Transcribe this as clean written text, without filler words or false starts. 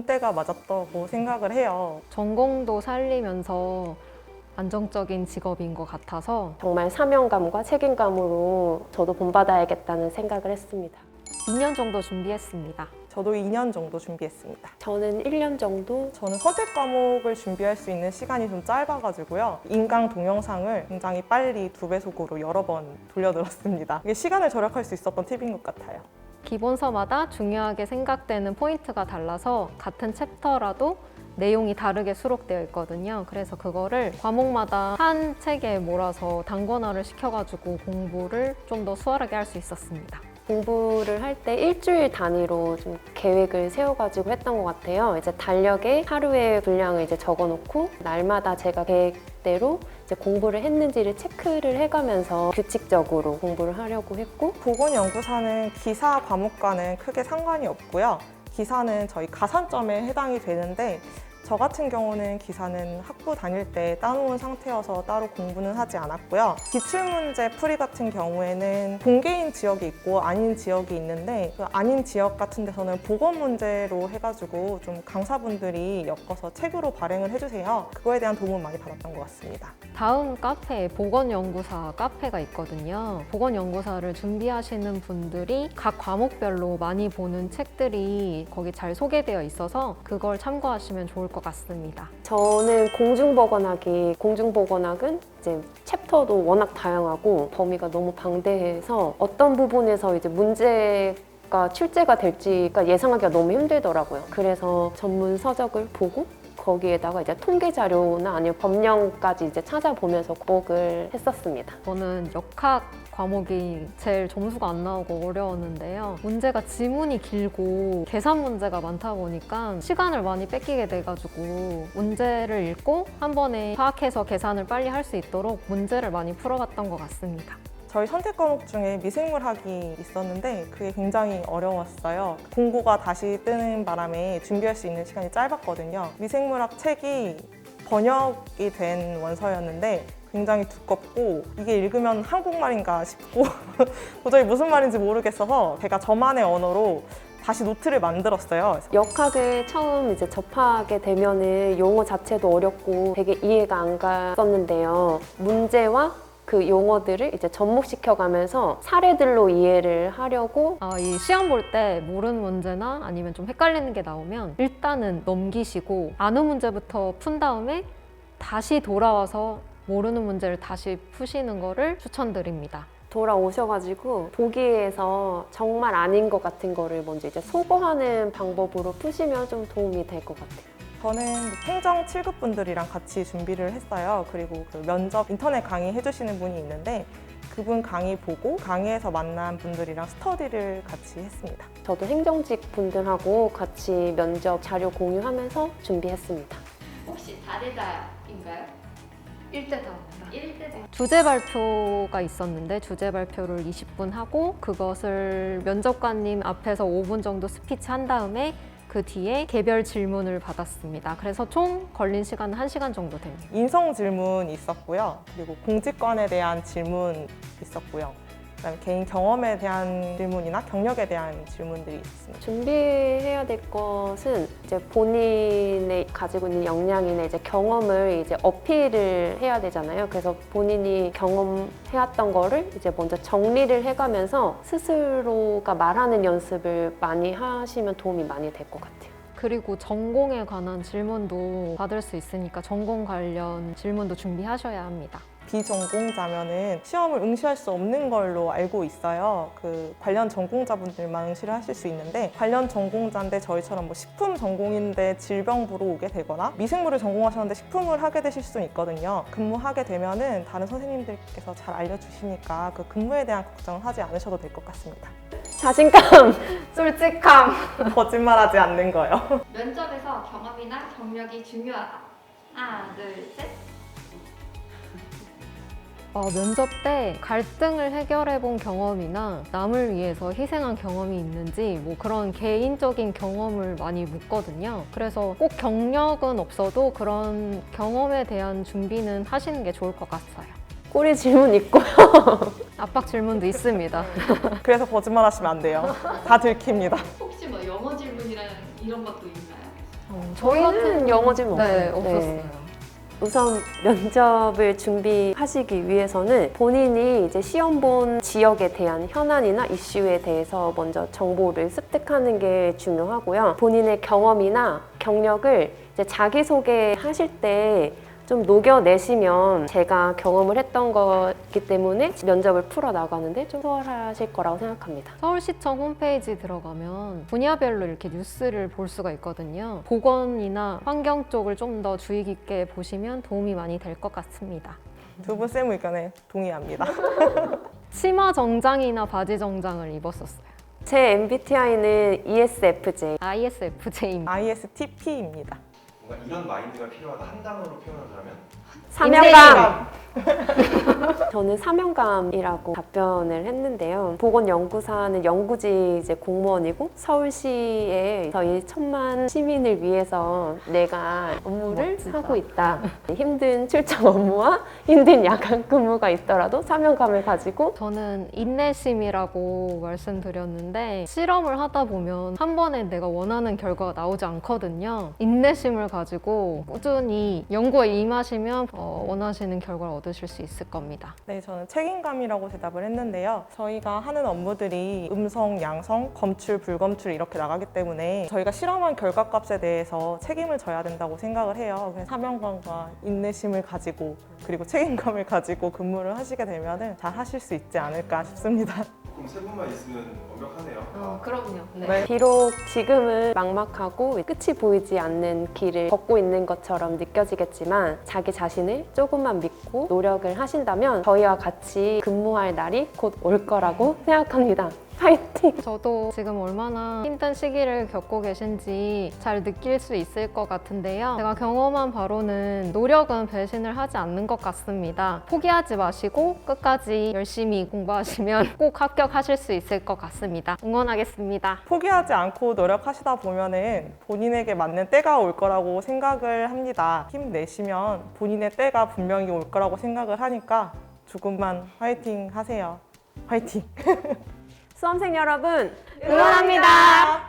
때가 맞았다고 생각을 해요. 전공도 살리면서 안정적인 직업인 것 같아서 정말 사명감과 책임감으로 저도 본받아야겠다는 생각을 했습니다. 2년 정도 준비했습니다. 저도 2년 정도 준비했습니다. 저는 1년 정도 저는 선택 과목을 준비할 수 있는 시간이 좀 짧아가지고요. 인강 동영상을 굉장히 빨리 2배속으로 여러 번 돌려들었습니다. 이게 시간을 절약할 수 있었던 팁인 것 같아요. 기본서마다 중요하게 생각되는 포인트가 달라서 같은 챕터라도 내용이 다르게 수록되어 있거든요. 그래서 그거를 과목마다 한 책에 몰아서 단권화를 시켜가지고 공부를 좀 더 수월하게 할 수 있었습니다. 공부를 할 때 일주일 단위로 좀 계획을 세워가지고 했던 것 같아요. 이제 달력에 하루의 분량을 이제 적어놓고 날마다 제가 계획대로 이제 공부를 했는지를 체크를 해가면서 규칙적으로 공부를 하려고 했고 보건연구사는 기사 과목과는 크게 상관이 없고요. 기사는 저희 가산점에 해당이 되는데 저 같은 경우는 기사는 학부 다닐 때 따놓은 상태여서 따로 공부는 하지 않았고요. 기출문제 풀이 같은 경우에는 공개인 지역이 있고 아닌 지역이 있는데 그 아닌 지역 같은 데서는 보건 문제로 해가지고 좀 강사분들이 엮어서 책으로 발행을 해주세요. 그거에 대한 도움을 많이 받았던 것 같습니다. 다음 카페에 보건연구사 카페가 있거든요. 보건연구사를 준비하시는 분들이 각 과목별로 많이 보는 책들이 거기 잘 소개되어 있어서 그걸 참고하시면 좋을 것 같습니다. 저는 공중보건학은 이제 챕터도 워낙 다양하고 범위가 너무 방대해서 어떤 부분에서 이제 문제가 출제가 될지가 예상하기가 너무 힘들더라고요. 그래서 전문 서적을 보고 거기에다가 이제 통계 자료나 아니면 법령까지 이제 찾아보면서 공부를 했었습니다. 저는 역학 과목이 제일 점수가 안 나오고 어려웠는데요. 문제가 지문이 길고 계산 문제가 많다 보니까 시간을 많이 뺏기게 돼가지고 문제를 읽고 한 번에 파악해서 계산을 빨리 할 수 있도록 문제를 많이 풀어봤던 것 같습니다. 저희 선택 과목 중에 미생물학이 있었는데 그게 굉장히 어려웠어요. 공고가 다시 뜨는 바람에 준비할 수 있는 시간이 짧았거든요. 미생물학 책이 번역이 된 원서였는데 굉장히 두껍고 이게 읽으면 한국말인가 싶고 도저히 무슨 말인지 모르겠어서 제가 저만의 언어로 다시 노트를 만들었어요. 역학을 처음 이제 접하게 되면은 용어 자체도 어렵고 되게 이해가 안 갔었는데요. 문제와 그 용어들을 이제 접목시켜가면서 사례들로 이해를 하려고 이 시험 볼 때 모르는 문제나 아니면 좀 헷갈리는 게 나오면 일단은 넘기시고 아는 문제부터 푼 다음에 다시 돌아와서 모르는 문제를 다시 푸시는 거를 추천드립니다. 돌아오셔가지고 보기에서 정말 아닌 것 같은 거를 먼저 이제 소거하는 방법으로 푸시면 좀 도움이 될 것 같아요. 저는 행정 7급 분들이랑 같이 준비를 했어요. 그리고 그 면접 인터넷 강의 해주시는 분이 있는데 그분 강의 보고 강의에서 만난 분들이랑 스터디를 같이 했습니다. 저도 행정직 분들하고 같이 면접 자료 공유하면서 준비했습니다. 혹시 다대다인가요? 1대 다입니다. 1대 주제 발표가 있었는데 주제 발표를 20분 하고 그것을 면접관님 앞에서 5분 정도 스피치 한 다음에 그 뒤에 개별 질문을 받았습니다. 그래서 총 걸린 시간은 1시간 정도 됩니다. 인성 질문 있었고요. 그리고 공직관에 대한 질문 있었고요. 그다음에 개인 경험에 대한 질문이나 경력에 대한 질문들이 있었습니다. 준비해야 될 것은 이제 본인의 가지고 있는 역량이나 이제 경험을 이제 어필을 해야 되잖아요. 그래서 본인이 경험해왔던 거를 이제 먼저 정리를 해가면서 스스로가 말하는 연습을 많이 하시면 도움이 많이 될 것 같아요. 그리고 전공에 관한 질문도 받을 수 있으니까 전공 관련 질문도 준비하셔야 합니다. 비전공자면은 시험을 응시할 수 없는 걸로 알고 있어요. 그 관련 전공자분들만 응시를 하실 수 있는데 관련 전공자인데 저희처럼 뭐 식품 전공인데 질병 보러 오게 되거나 미생물을 전공하셨는데 식품을 하게 되실 수 있거든요. 근무하게 되면은 다른 선생님들께서 잘 알려주시니까 그 근무에 대한 걱정은 하지 않으셔도 될 것 같습니다. 자신감! 솔직함. 거짓말하지 않는 거요. 면접에서 경험이나 경력이 중요하다. 하나, 둘, 셋. 면접 때 갈등을 해결해 본 경험이나 남을 위해서 희생한 경험이 있는지 뭐 그런 개인적인 경험을 많이 묻거든요. 그래서 꼭 경력은 없어도 그런 경험에 대한 준비는 하시는 게 좋을 것 같아요. 꼬리 질문 있고요. 압박 질문도 있습니다. 그래서 거짓말하시면 안 돼요. 다 들킵니다. 혹시 뭐 영어 질문이랑 이런 것도 있나요? 저희 저희는 영어진 네, 없어요. 없었어요. 우선 면접을 준비하시기 위해서는 본인이 이제 시험 본 지역에 대한 현안이나 이슈에 대해서 먼저 정보를 습득하는 게 중요하고요. 본인의 경험이나 경력을 이제 자기소개 하실 때 좀 녹여내시면 제가 경험을 했던 거기 때문에 면접을 풀어나가는데 좀 수월하실 거라고 생각합니다. 서울시청 홈페이지 들어가면 분야별로 이렇게 뉴스를 볼 수가 있거든요. 보건이나 환경 쪽을 좀 더 주의 깊게 보시면 도움이 많이 될 것 같습니다. 두 분 쌤 의견에 동의합니다. 치마 정장이나 바지 정장을 입었었어요. 제 MBTI는 ESFJ. ISFJ입니다. ISTP입니다. 뭔가 이런 마인드가 필요하다. 한 단어로 표현하자면 사명감! 저는 사명감이라고 답변을 했는데요. 보건연구사는 연구지 이제 공무원이고 서울시에 저희 1,000만 시민을 위해서 내가 업무를 멋지다. 하고 있다. 힘든 출장 업무와 힘든 야간 근무가 있더라도 사명감을 가지고 저는 인내심이라고 말씀드렸는데 실험을 하다 보면 한 번에 내가 원하는 결과가 나오지 않거든요. 인내심을 가지고 꾸준히 연구에 임하시면 원하시는 결과를 얻으실 수 있을 겁니다. 네, 저는 책임감이라고 대답을 했는데요. 저희가 하는 업무들이 음성, 양성, 검출, 불검출 이렇게 나가기 때문에 저희가 실험한 결과값에 대해서 책임을 져야 된다고 생각을 해요. 그래서 사명감과 인내심을 가지고 그리고 책임감을 가지고 근무를 하시게 되면 잘 하실 수 있지 않을까 싶습니다. 그럼 세 분만 있으면 완벽하네요. 그럼요. 네. 비록 지금은 막막하고 끝이 보이지 않는 길을 걷고 있는 것처럼 느껴지겠지만 자기 자신을 조금만 믿고 노력을 하신다면 저희와 같이 근무할 날이 곧 올 거라고 생각합니다. 파이팅! 저도 지금 얼마나 힘든 시기를 겪고 계신지 잘 느낄 수 있을 것 같은데요. 제가 경험한 바로는 노력은 배신을 하지 않는 것 같습니다. 포기하지 마시고 끝까지 열심히 공부하시면 꼭 합격하실 수 있을 것 같습니다. 응원하겠습니다. 포기하지 않고 노력하시다 보면은 본인에게 맞는 때가 올 거라고 생각을 합니다. 힘내시면 본인의 때가 분명히 올 거라고 생각을 하니까 조금만 화이팅 하세요. 화이팅! 수험생 여러분 응원합니다.